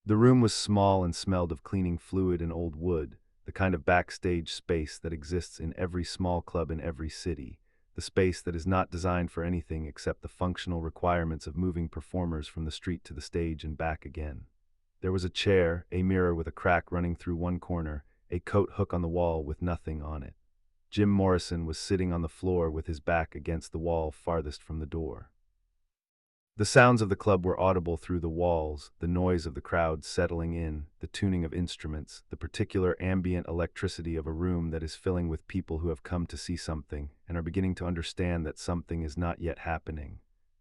The room was small and smelled of cleaning fluid and old wood, the kind of backstage space that exists in every small club in every city, the space that is not designed for anything except the functional requirements of moving performers from the street to the stage and back again. There was a chair, a mirror with a crack running through one corner, a coat hook on the wall with nothing on it. Jim Morrison was sitting on the floor with his back against the wall farthest from the door. The sounds of the club were audible through the walls, the noise of the crowd settling in, the tuning of instruments, the particular ambient electricity of a room that is filling with people who have come to see something and are beginning to understand that something is not yet happening.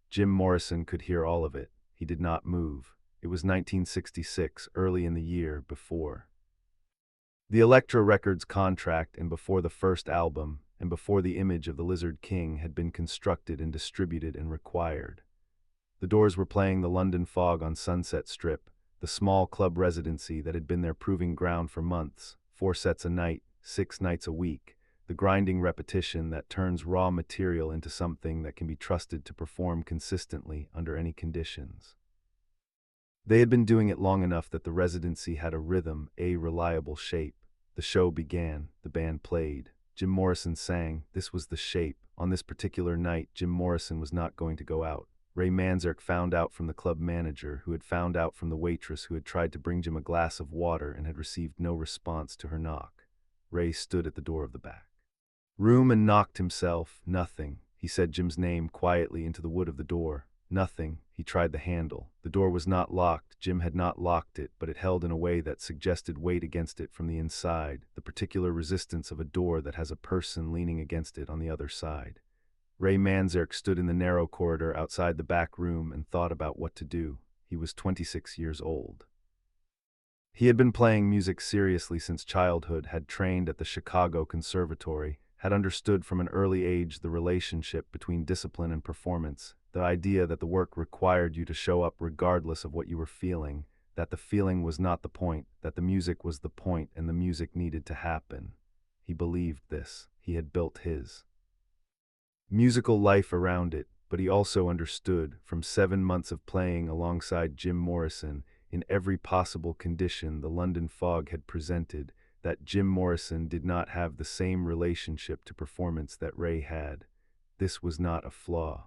Jim Morrison could hear all of it. He did not move. It was 1966, early in the year before the Elektra Records contract and before the first album, and before the image of the Lizard King had been constructed and distributed and required. The Doors were playing the London Fog on Sunset Strip, the small club residency that had been their proving ground for months, 4 sets a night, 6 nights a week, the grinding repetition that turns raw material into something that can be trusted to perform consistently under any conditions. They had been doing it long enough that the residency had a rhythm, a reliable shape. The show began, the band played. Jim Morrison sang. This was the shape. On this particular night, Jim Morrison was not going to go out. Ray Manzarek found out from the club manager, who had found out from the waitress who had tried to bring Jim a glass of water and had received no response to her knock. Ray stood at the door of the back room and knocked himself. Nothing. He said Jim's name quietly into the wood of the door. Nothing. He tried the handle. The door was not locked. Jim had not locked it, but it held in a way that suggested weight against it from the inside, the particular resistance of a door that has a person leaning against it on the other side. Ray Manzarek stood in the narrow corridor outside the back room and thought about what to do. He was 26 years old. He had been playing music seriously since childhood, had trained at the Chicago Conservatory, had understood from an early age the relationship between discipline and performance, the idea that the work required you to show up regardless of what you were feeling, that the feeling was not the point, that the music was the point and the music needed to happen. He believed this. He had built his musical life around it, but he also understood, from 7 months of playing alongside Jim Morrison, in every possible condition the London Fog had presented, that Jim Morrison did not have the same relationship to performance that Ray had. This was not a flaw.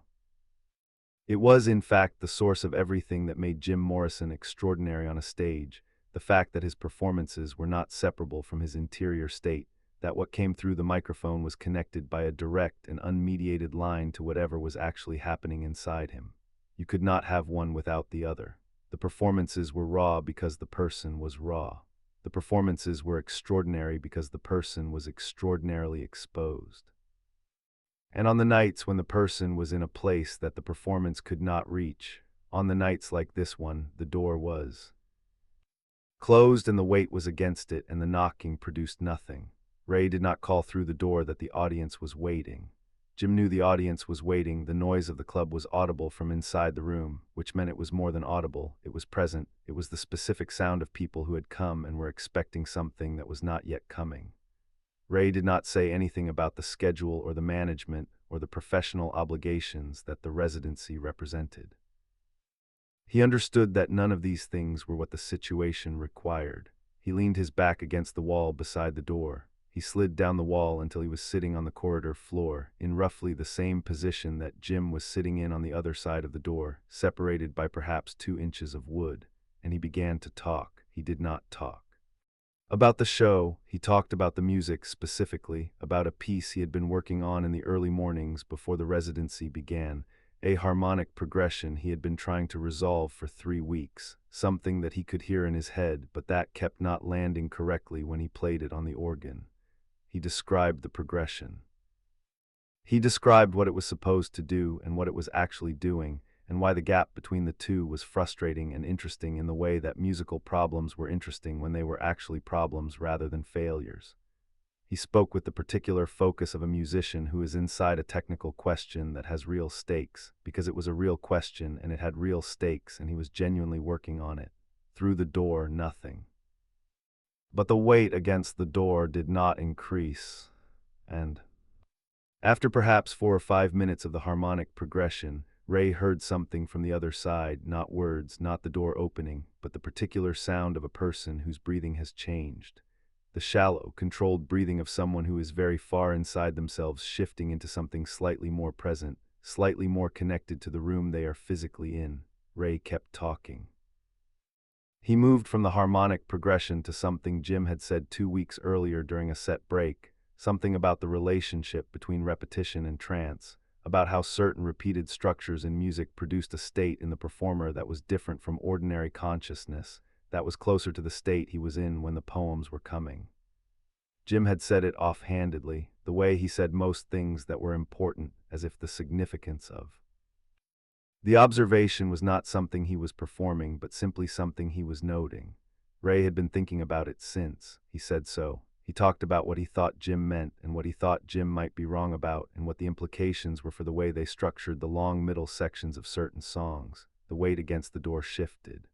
It was, in fact, the source of everything that made Jim Morrison extraordinary on a stage, the fact that his performances were not separable from his interior state, that what came through the microphone was connected by a direct and unmediated line to whatever was actually happening inside him. You could not have one without the other. The performances were raw because the person was raw. The performances were extraordinary because the person was extraordinarily exposed. And on the nights when the person was in a place that the performance could not reach, on the nights like this one, the door was closed and the weight was against it and the knocking produced nothing. Ray did not call through the door that the audience was waiting. Jim knew the audience was waiting. The noise of the club was audible from inside the room, which meant it was more than audible. It was present. It was the specific sound of people who had come and were expecting something that was not yet coming. Ray did not say anything about the schedule or the management or the professional obligations that the residency represented. He understood that none of these things were what the situation required. He leaned his back against the wall beside the door. He slid down the wall until he was sitting on the corridor floor, in roughly the same position that Jim was sitting in on the other side of the door, separated by perhaps 2 inches of wood, and he began to talk. He did not talk about the show. He talked about the music specifically, about a piece he had been working on in the early mornings before the residency began, a harmonic progression he had been trying to resolve for 3 weeks, something that he could hear in his head, but that kept not landing correctly when he played it on the organ. He described the progression. He described what it was supposed to do and what it was actually doing, and why the gap between the two was frustrating and interesting in the way that musical problems were interesting when they were actually problems rather than failures. He spoke with the particular focus of a musician who is inside a technical question that has real stakes, because it was a real question and it had real stakes and he was genuinely working on it. Through the door, nothing. But the weight against the door did not increase, and after perhaps 4 or 5 minutes of the harmonic progression, Ray heard something from the other side, not words, not the door opening, but the particular sound of a person whose breathing has changed. The shallow, controlled breathing of someone who is very far inside themselves, shifting into something slightly more present, slightly more connected to the room they are physically in. Ray kept talking. He moved from the harmonic progression to something Jim had said 2 weeks earlier during a set break, something about the relationship between repetition and trance, about how certain repeated structures in music produced a state in the performer that was different from ordinary consciousness, that was closer to the state he was in when the poems were coming. Jim had said it offhandedly, the way he said most things that were important, as if the significance of. The observation was not something he was performing, but simply something he was noting. Ray had been thinking about it since. He said so. He talked about what he thought Jim meant and what he thought Jim might be wrong about and what the implications were for the way they structured the long middle sections of certain songs. The weight against the door shifted.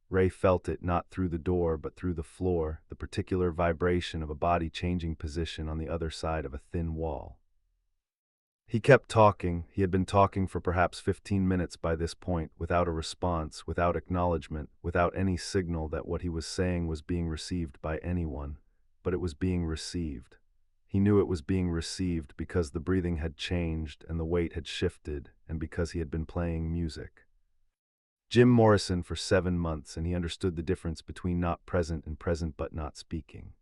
Ray felt it not through the door but through the floor, the particular vibration of a body changing position on the other side of a thin wall. He kept talking. He had been talking for perhaps 15 minutes by this point, without a response, without acknowledgement, without any signal that what he was saying was being received by anyone. But it was being received. He knew it was being received because the breathing had changed and the weight had shifted, and because he had been playing music. Jim Morrison for 7 months, and he understood the difference between not present and present but not speaking.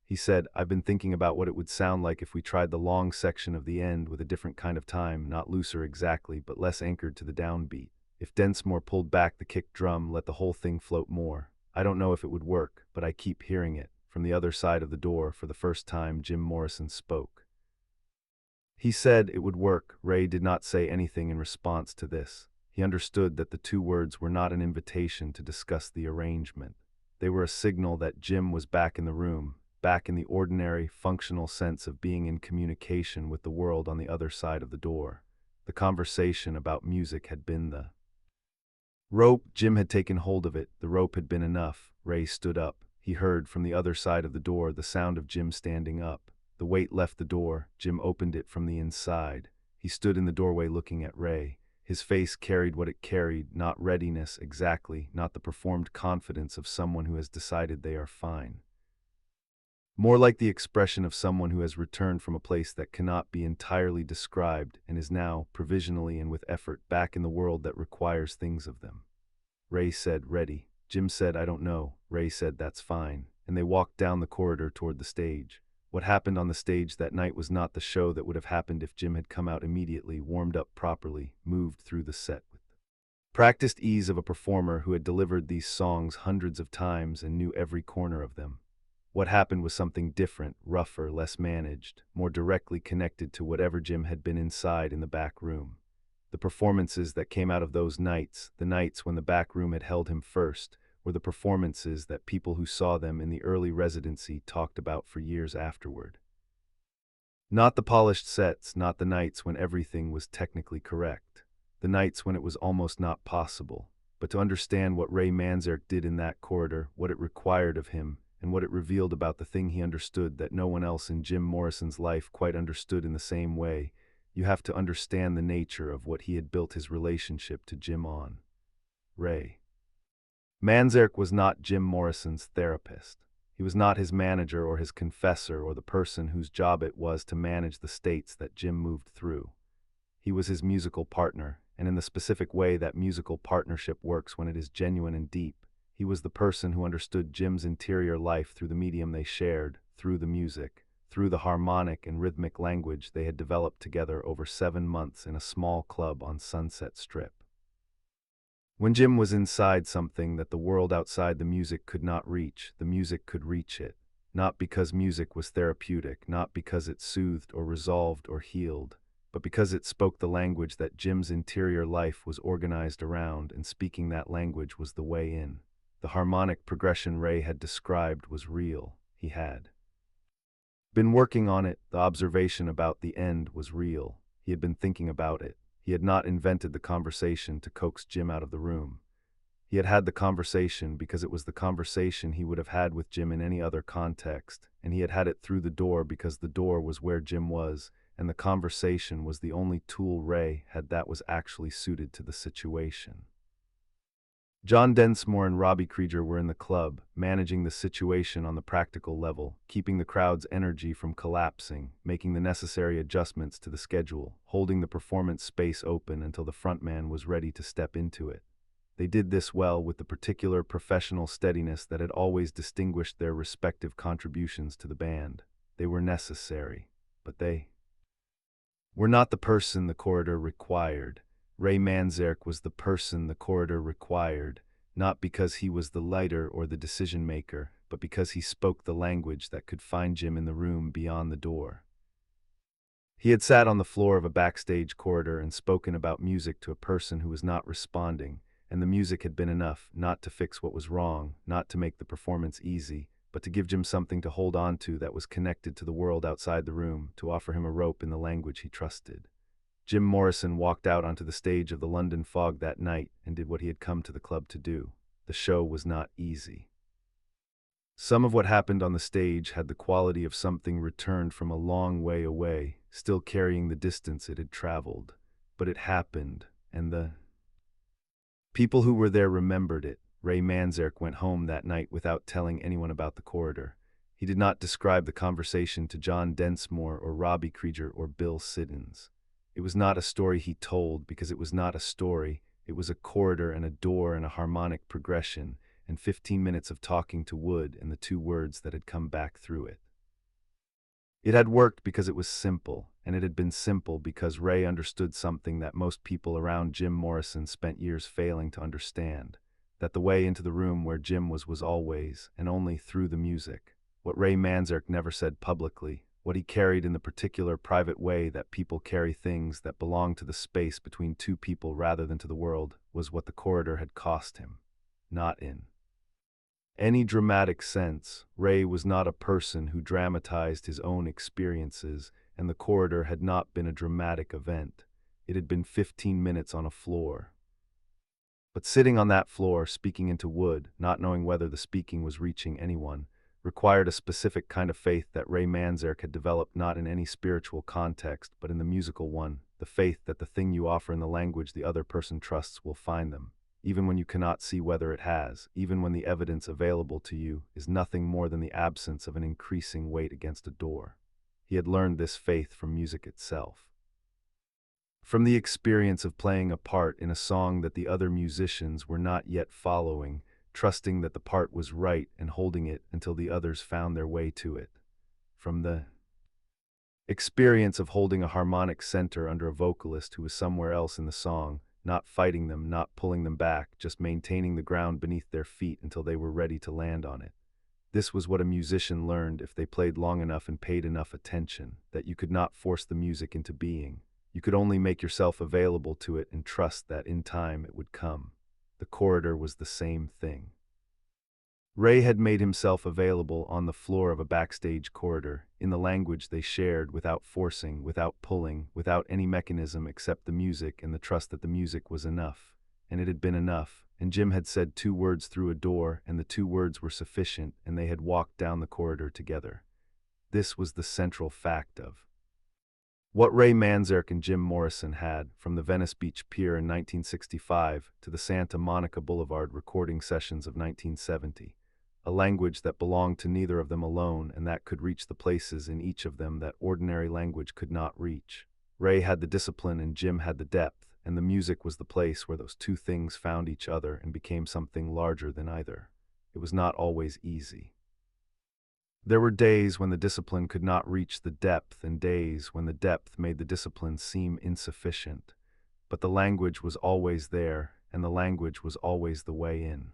He said, "I've been thinking about what it would sound like if we tried the long section of the end with a different kind of time, not looser exactly, but less anchored to the downbeat. If Densmore pulled back the kick drum, let the whole thing float more. I don't know if it would work, but I keep hearing it." From the other side of the door, for the first time, Jim Morrison spoke. He said it would work. Ray did not say anything in response to this. He understood that the two words were not an invitation to discuss the arrangement. They were a signal that Jim was back in the room, back in the ordinary, functional sense of being in communication with the world on the other side of the door. The conversation about music had been the rope. Jim had taken hold of it. The rope had been enough. Ray stood up. He heard from the other side of the door the sound of Jim standing up. The weight left the door. Jim opened it from the inside. He stood in the doorway looking at Ray. His face carried what it carried, not readiness exactly, not the performed confidence of someone who has decided they are fine. More like the expression of someone who has returned from a place that cannot be entirely described and is now, provisionally and with effort, back in the world that requires things of them. Ray said, "Ready." Jim said, "I don't know." Ray said, "That's fine." And they walked down the corridor toward the stage. What happened on the stage that night was not the show that would have happened if Jim had come out immediately, warmed up properly, moved through the set with the practiced ease of a performer who had delivered these songs hundreds of times and knew every corner of them. What happened was something different, rougher, less managed, more directly connected to whatever Jim had been inside in the back room. The performances that came out of those nights, the nights when the back room had held him first, were the performances that people who saw them in the early residency talked about for years afterward. Not the polished sets, not the nights when everything was technically correct, the nights when it was almost not possible, but to understand what Ray Manzarek did in that corridor, what it required of him, and what it revealed about the thing he understood that no one else in Jim Morrison's life quite understood in the same way. You have to understand the nature of what he had built his relationship to Jim on. Ray Manzarek was not Jim Morrison's therapist. He was not his manager or his confessor or the person whose job it was to manage the states that Jim moved through. He was his musical partner, and in the specific way that musical partnership works when it is genuine and deep, he was the person who understood Jim's interior life through the medium they shared, through the music, through the harmonic and rhythmic language they had developed together over 7 months in a small club on Sunset Strip. When Jim was inside something that the world outside the music could not reach, the music could reach it, not because music was therapeutic, not because it soothed or resolved or healed, but because it spoke the language that Jim's interior life was organized around, and speaking that language was the way in. The harmonic progression Ray had described was real. He had been working on it. The observation about the end was real. He had been thinking about it. He had not invented the conversation to coax Jim out of the room. He had had the conversation because it was the conversation he would have had with Jim in any other context, and he had had it through the door because the door was where Jim was, and the conversation was the only tool Ray had that was actually suited to the situation. John Densmore and Robby Krieger were in the club, managing the situation on the practical level, keeping the crowd's energy from collapsing, making the necessary adjustments to the schedule, holding the performance space open until the frontman was ready to step into it. They did this well with the particular professional steadiness that had always distinguished their respective contributions to the band. They were necessary, but they were not the person the corridor required. Ray Manzarek was the person the corridor required, not because he was the lighter or the decision-maker, but because he spoke the language that could find Jim in the room beyond the door. He had sat on the floor of a backstage corridor and spoken about music to a person who was not responding, and the music had been enough not to fix what was wrong, not to make the performance easy, but to give Jim something to hold on to that was connected to the world outside the room, to offer him a rope in the language he trusted. Jim Morrison walked out onto the stage of the London Fog that night and did what he had come to the club to do. The show was not easy. Some of what happened on the stage had the quality of something returned from a long way away, still carrying the distance it had traveled. But it happened, and the people who were there remembered it. Ray Manzarek went home that night without telling anyone about the corridor. He did not describe the conversation to John Densmore or Robby Krieger or Bill Siddons. It was not a story he told because it was not a story. It was a corridor and a door and a harmonic progression, and 15 minutes of talking to wood and the two words that had come back through it. It had worked because it was simple, and it had been simple because Ray understood something that most people around Jim Morrison spent years failing to understand, that the way into the room where Jim was always, and only through the music. What Ray Manzarek never said publicly, what he carried in the particular private way that people carry things that belong to the space between two people rather than to the world, was what the corridor had cost him. Not in any dramatic sense. Ray was not a person who dramatized his own experiences, and the corridor had not been a dramatic event. It had been 15 minutes on a floor. But sitting on that floor, speaking into wood, not knowing whether the speaking was reaching anyone, required a specific kind of faith that Ray Manzarek had developed not in any spiritual context, but in the musical one, the faith that the thing you offer in the language the other person trusts will find them, even when you cannot see whether it has, even when the evidence available to you is nothing more than the absence of an increasing weight against a door. He had learned this faith from music itself. From the experience of playing a part in a song that the other musicians were not yet following, trusting that the part was right and holding it until the others found their way to it. From the experience of holding a harmonic center under a vocalist who was somewhere else in the song, not fighting them, not pulling them back, just maintaining the ground beneath their feet until they were ready to land on it. This was what a musician learned if they played long enough and paid enough attention, that you could not force the music into being. You could only make yourself available to it and trust that in time it would come. The corridor was the same thing. Ray had made himself available on the floor of a backstage corridor, in the language they shared, without forcing, without pulling, without any mechanism except the music and the trust that the music was enough. And it had been enough, and Jim had said two words through a door, and the two words were sufficient, and they had walked down the corridor together. This was the central fact of what Ray Manzarek and Jim Morrison had, from the Venice Beach Pier in 1965 to the Santa Monica Boulevard recording sessions of 1970. A language that belonged to neither of them alone and that could reach the places in each of them that ordinary language could not reach. Ray had the discipline and Jim had the depth, and the music was the place where those two things found each other and became something larger than either. It was not always easy. There were days when the discipline could not reach the depth and days when the depth made the discipline seem insufficient. But the language was always there, and the language was always the way in.